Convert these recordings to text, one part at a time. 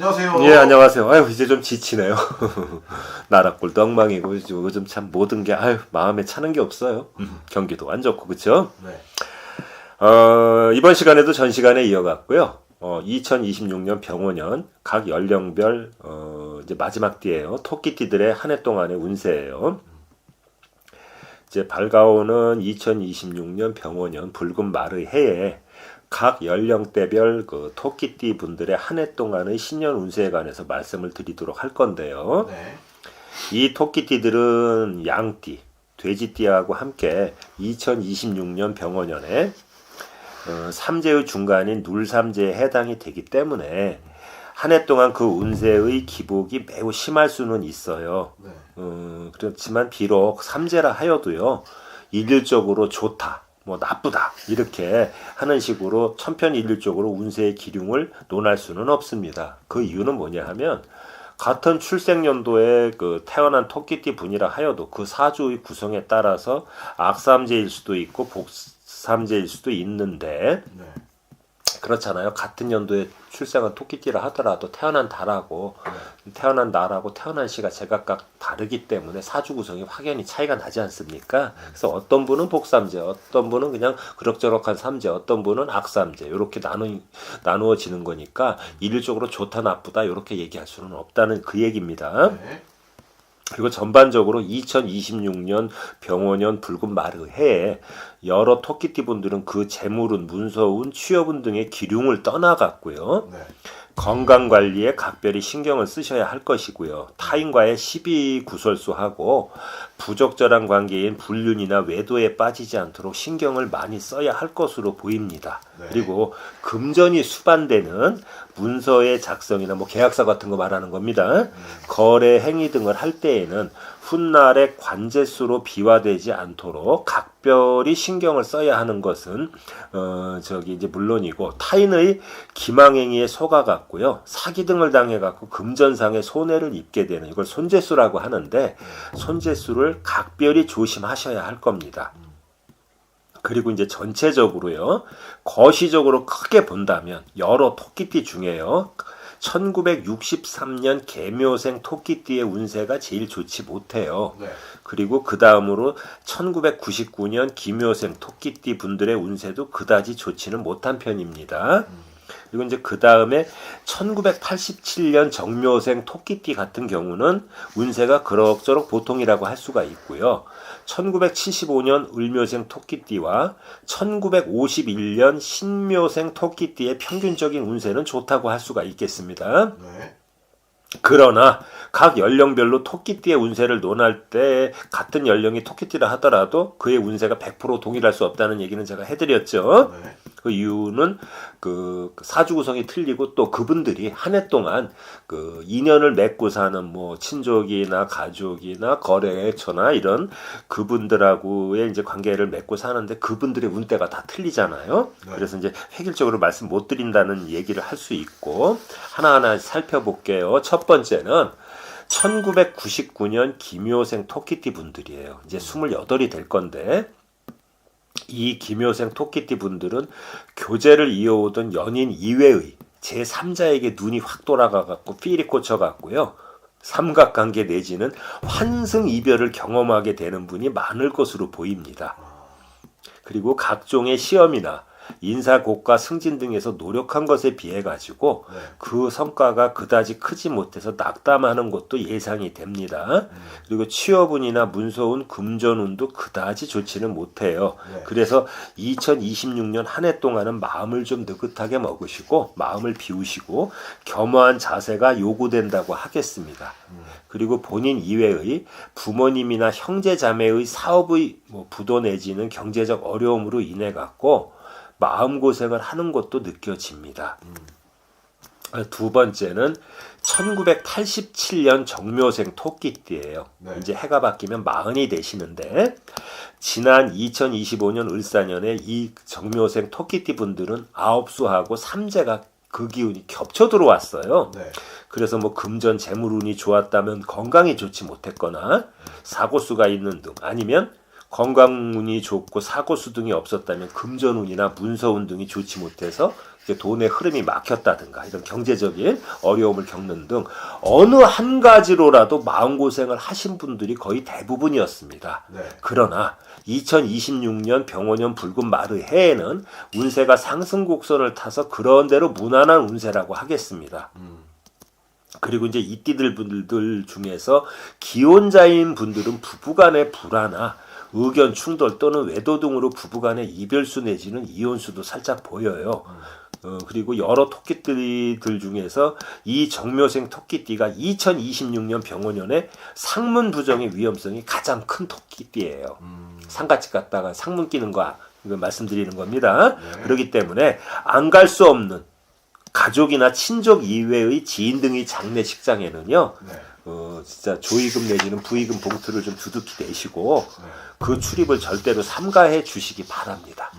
안녕하세요. 예, 안녕하세요. 아유, 이제 좀 지치네요. 나라꼴도 엉망이고, 요즘 참 모든 게, 아유, 마음에 차는 게 없어요. 경기도 안 좋고, 그쵸? 네. 이번 시간에도 전 시간에 이어갔고요. 2026년 병원년 각 연령별, 이제 마지막 띠예요. 토끼띠들의 한 해 동안의 운세예요. 이제 밝아오는 2026년 병원년 붉은 말의 해에 각 연령대별 그 토끼띠 분들의 한 해 동안의 신년 운세에 관해서 말씀을 드리도록 할 건데요. 네. 이 토끼띠들은 양띠, 돼지띠하고 함께 2026년 병원년에 삼재의 중간인 눌삼재에 해당이 되기 때문에 한 해 동안 그 운세의 기복이 매우 심할 수는 있어요. 네. 그렇지만 비록 삼재라 하여도요, 일률적으로 좋다, 뭐 나쁘다 이렇게 하는 식으로 천편일률적으로 운세의 기륭을 논할 수는 없습니다. 그 이유는 뭐냐 하면 같은 출생연도에 그 태어난 토끼띠 분이라 하여도 그 사주의 구성에 따라서 악삼재일 수도 있고 복삼재일 수도 있는데 네. 그렇잖아요. 같은 연도에 출생한 토끼띠라 하더라도 태어난 달하고 태어난 날하고 태어난 시가 제각각 다르기 때문에 사주 구성이 확연히 차이가 나지 않습니까? 그래서 어떤 분은 복삼재, 어떤 분은 그냥 그럭저럭한 삼재, 어떤 분은 악삼재 이렇게 나누어지는 거니까 일률적으로 좋다 나쁘다 이렇게 얘기할 수는 없다는 그 얘기입니다. 네. 그리고 전반적으로 2026년 병원년 붉은 말의 해에 여러 토끼띠 분들은 그 재물운, 문서운, 취업운 등의 기륭을 떠나갔고요. 네. 건강관리에 각별히 신경을 쓰셔야 할 것이고요. 타인과의 시비 구설수하고 부적절한 관계인 불륜이나 외도에 빠지지 않도록 신경을 많이 써야 할 것으로 보입니다. 네. 그리고 금전이 수반되는 문서의 작성이나 뭐 계약서 같은 거 말하는 겁니다. 거래 행위 등을 할 때에는 훗날의 관제수로 비화되지 않도록 각별히 신경을 써야 하는 것은 이제 물론이고 타인의 기망행위에 속아갔고요. 사기 등을 당해갖고 금전상의 손해를 입게 되는 이걸 손재수라고 하는데 손재수를 각별히 조심하셔야 할 겁니다. 그리고 이제 전체적으로요, 거시적으로 크게 본다면 여러 토끼띠 중에요, 1963년 개묘생 토끼띠의 운세가 제일 좋지 못해요. 네. 그리고 그 다음으로 1999년 기묘생 토끼띠 분들의 운세도 그다지 좋지는 못한 편입니다. 그리고 이제 그 다음에 1987년 정묘생 토끼띠 같은 경우는 운세가 그럭저럭 보통이라고 할 수가 있고요. 1975년 을묘생 토끼띠와 1951년 신묘생 토끼띠의 평균적인 운세는 좋다고 할 수가 있겠습니다. 네. 그러나 각 연령별로 토끼띠의 운세를 논할 때 같은 연령이 토끼띠라 하더라도 그의 운세가 100% 동일할 수 없다는 얘기는 제가 해드렸죠. 네. 그 이유는 그 사주 구성이 틀리고 또 그분들이 한 해 동안 그 인연을 맺고 사는 뭐 친족이나 가족이나 거래처나 이런 그분들하고의 이제 관계를 맺고 사는데 그분들의 운대가 다 틀리잖아요. 네. 그래서 이제 획일적으로 말씀 못 드린다는 얘기를 할 수 있고 하나하나 살펴볼게요. 첫 번째는 1999년 기묘생 토끼띠 분들이에요. 이제 28이 될 건데 이 기묘생 토끼띠 분들은 교제를 이어오던 연인 이외의 제3자에게 눈이 확 돌아가갖고 필이 꽂혀갖고요. 삼각관계 내지는 환승 이별을 경험하게 되는 분이 많을 것으로 보입니다. 그리고 각종의 시험이나 인사고과 승진 등에서 노력한 것에 비해 가지고 네. 그 성과가 그다지 크지 못해서 낙담하는 것도 예상이 됩니다. 그리고 취업운이나 문서운, 금전운도 그다지 좋지는 못해요. 네. 그래서 2026년 한 해 동안은 마음을 좀 느긋하게 먹으시고 마음을 비우시고 겸허한 자세가 요구된다고 하겠습니다. 그리고 본인 이외의 부모님이나 형제 자매의 사업의 부도 내지는 경제적 어려움으로 인해 갖고 마음고생을 하는 것도 느껴집니다. 두 번째는 1987년 정묘생 토끼띠예요. 네. 이제 해가 바뀌면 40이 되시는데 지난 2025년 을사년에 이 정묘생 토끼띠 분들은 아홉수하고 삼재가 그 기운이 겹쳐 들어왔어요. 네. 그래서 뭐 금전 재물운이 좋았다면 건강이 좋지 못했거나 사고수가 있는 등 아니면 건강운이 좋고 사고수 등이 없었다면 금전운이나 문서운 등이 좋지 못해서 돈의 흐름이 막혔다든가 이런 경제적인 어려움을 겪는 등 어느 한 가지로라도 마음고생을 하신 분들이 거의 대부분이었습니다. 네. 그러나 2026년 병원년 붉은 마르 해에는 운세가 상승 곡선을 타서 그런대로 무난한 운세라고 하겠습니다. 그리고 이제 이 띠들 분들 중에서 기혼자인 분들은 부부간의 불화나 의견 충돌 또는 외도 등으로 부부간의 이별수 내지는 이혼수도 살짝 보여요. 그리고 여러 토끼띠들 중에서 이 정묘생 토끼띠가 2026년 병원년에 상문 부정의 위험성이 가장 큰 토끼띠예요. 상가집 갔다가 상문 끼는 거 이거 말씀드리는 겁니다. 네. 그렇기 때문에 안 갈 수 없는 가족이나 친족 이외의 지인 등의 장례식장에는요. 네. 진짜 조의금 내지는 부의금 봉투를 좀 두둑히 내시고 네. 그 출입을 절대로 삼가해 주시기 바랍니다.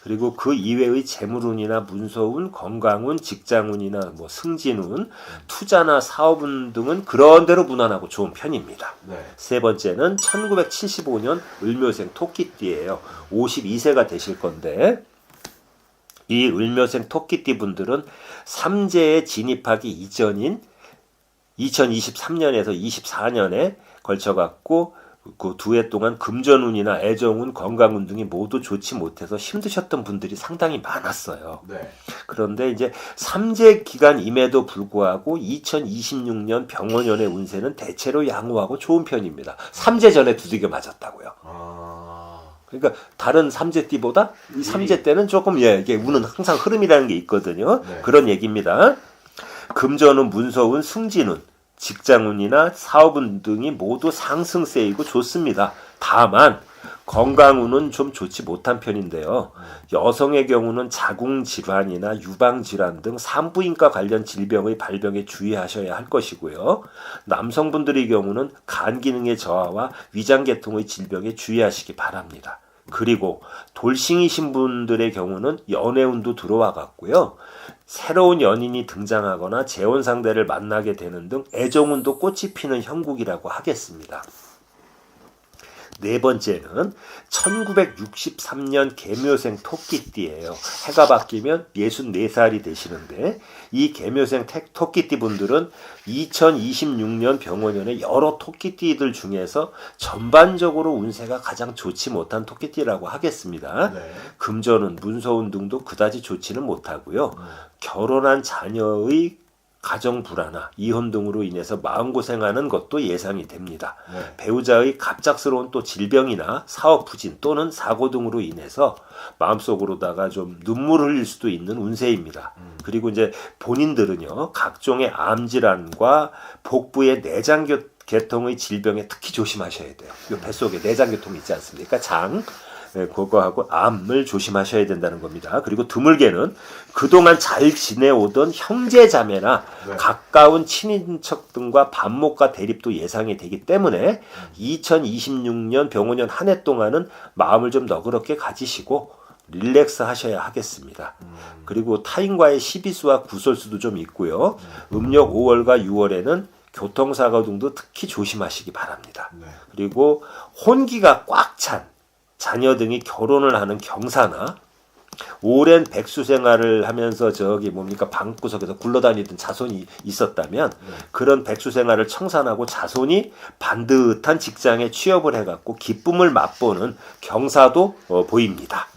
그리고 그 이외의 재물운이나 문서운, 건강운, 직장운이나 뭐 승진운, 투자나 사업운 등은 그런대로 무난하고 좋은 편입니다. 네. 세 번째는 1975년 을묘생 토끼띠예요. 52세가 되실 건데 이 을묘생 토끼띠 분들은 삼재에 진입하기 이전인 2023년에서 24년에 걸쳐갖고 그 두 해 동안 금전운이나 애정운, 건강운 등이 모두 좋지 못해서 힘드셨던 분들이 상당히 많았어요. 네. 그런데 이제 삼재 기간임에도 불구하고 2026년 병원년의 운세는 대체로 양호하고 좋은 편입니다. 삼재 전에 두들겨 맞았다고요. 그러니까 다른 삼재띠보다 이 삼재 때는 조금 이게 운은 항상 흐름이라는 게 있거든요. 네. 그런 얘기입니다. 금전운, 문서운, 승진운, 직장운이나 사업운 등이 모두 상승세이고 좋습니다. 다만 건강운은 좀 좋지 못한 편인데요. 여성의 경우는 자궁질환이나 유방질환 등 산부인과 관련 질병의 발병에 주의하셔야 할 것이고요. 남성분들의 경우는 간 기능의 저하와 위장계통의 질병에 주의하시기 바랍니다. 그리고 돌싱이신 분들의 경우는 연애운도 들어와 갔고요. 새로운 연인이 등장하거나 재혼 상대를 만나게 되는 등 애정운도 꽃이 피는 형국이라고 하겠습니다. 네 번째는 1963년 개묘생 토끼띠예요. 해가 바뀌면 64살이 되시는데 이 개묘생 토끼띠 분들은 2026년 병원년에 여러 토끼띠들 중에서 전반적으로 운세가 가장 좋지 못한 토끼띠라고 하겠습니다. 네. 금전운, 문서운 등도 그다지 좋지는 못하고요. 결혼한 자녀의 가정 불화나 이혼 등으로 인해서 마음고생하는 것도 예상이 됩니다. 네. 배우자의 갑작스러운 또 질병이나 사업 부진 또는 사고 등으로 인해서 마음속으로다가 좀 눈물 흘릴 수도 있는 운세입니다. 그리고 이제 본인들은요, 각종의 암질환과 복부의 내장 계통의 질병에 특히 조심하셔야 돼요. 이 뱃속에 내장 계통이 있지 않습니까? 장. 그거하고 암을 조심하셔야 된다는 겁니다. 그리고 드물게는 그동안 잘 지내오던 형제 자매나 네. 가까운 친인척 등과 반목과 대립도 예상이 되기 때문에 2026년 병원년 한 해 동안은 마음을 좀 너그럽게 가지시고 릴렉스 하셔야 하겠습니다. 그리고 타인과의 시비수와 구설수도 좀 있고요. 음력 5월과 6월에는 교통사고 등도 특히 조심하시기 바랍니다. 네. 그리고 혼기가 꽉 찬 자녀 등이 결혼을 하는 경사나 오랜 백수 생활을 하면서 방구석에서 굴러다니던 자손이 있었다면 그런 백수 생활을 청산하고 자손이 반듯한 직장에 취업을 해갖고 기쁨을 맛보는 경사도 보입니다.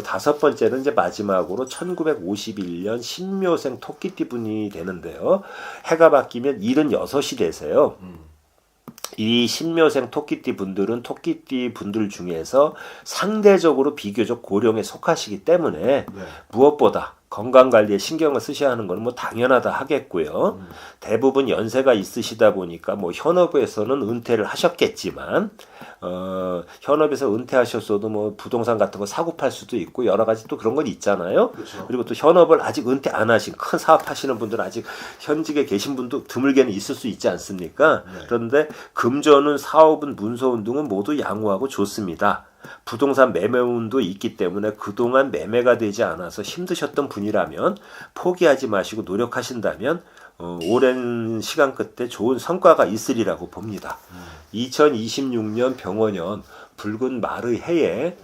다섯 번째는 이제 마지막으로 1951년 신묘생 토끼띠 분이 되는데요. 해가 바뀌면 76이 되세요. 이 신묘생 토끼띠 분들은 토끼띠 분들 중에서 상대적으로 비교적 고령에 속하시기 때문에 네. 무엇보다 건강관리에 신경을 쓰셔야 하는 건 뭐 당연하다 하겠고요. 대부분 연세가 있으시다 보니까 뭐 현업에서는 은퇴를 하셨겠지만 현업에서 은퇴하셨어도 뭐 부동산 같은 거 사고 팔 수도 있고 여러 가지 또 그런 건 있잖아요. 그렇죠. 그리고 또 현업을 아직 은퇴 안 하신 큰 사업하시는 분들은 아직 현직에 계신 분도 드물게는 있을 수 있지 않습니까? 네. 그런데 금전운, 사업운, 문서운 등은 모두 양호하고 좋습니다. 부동산 매매운도 있기 때문에 그동안 매매가 되지 않아서 힘드셨던 분이라면 포기하지 마시고 노력하신다면 오랜 시간 끝에 좋은 성과가 있으리라고 봅니다. 2026년 병원년 붉은 말의 해에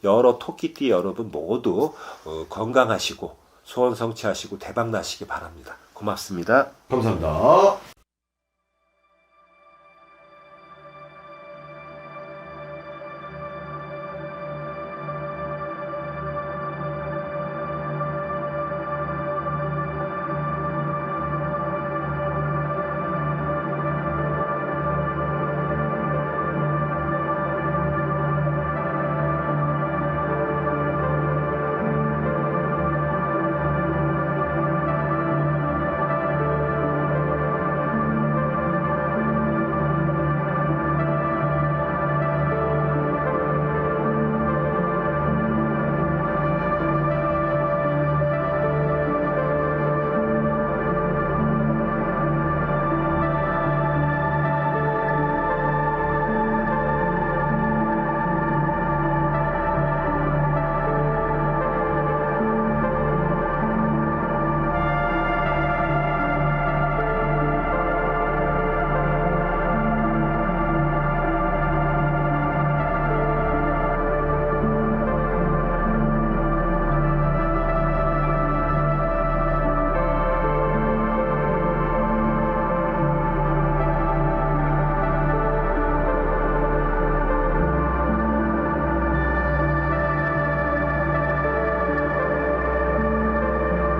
여러 토끼띠 여러분 모두 건강하시고 소원 성취하시고 대박 나시기 바랍니다. 고맙습니다. 감사합니다.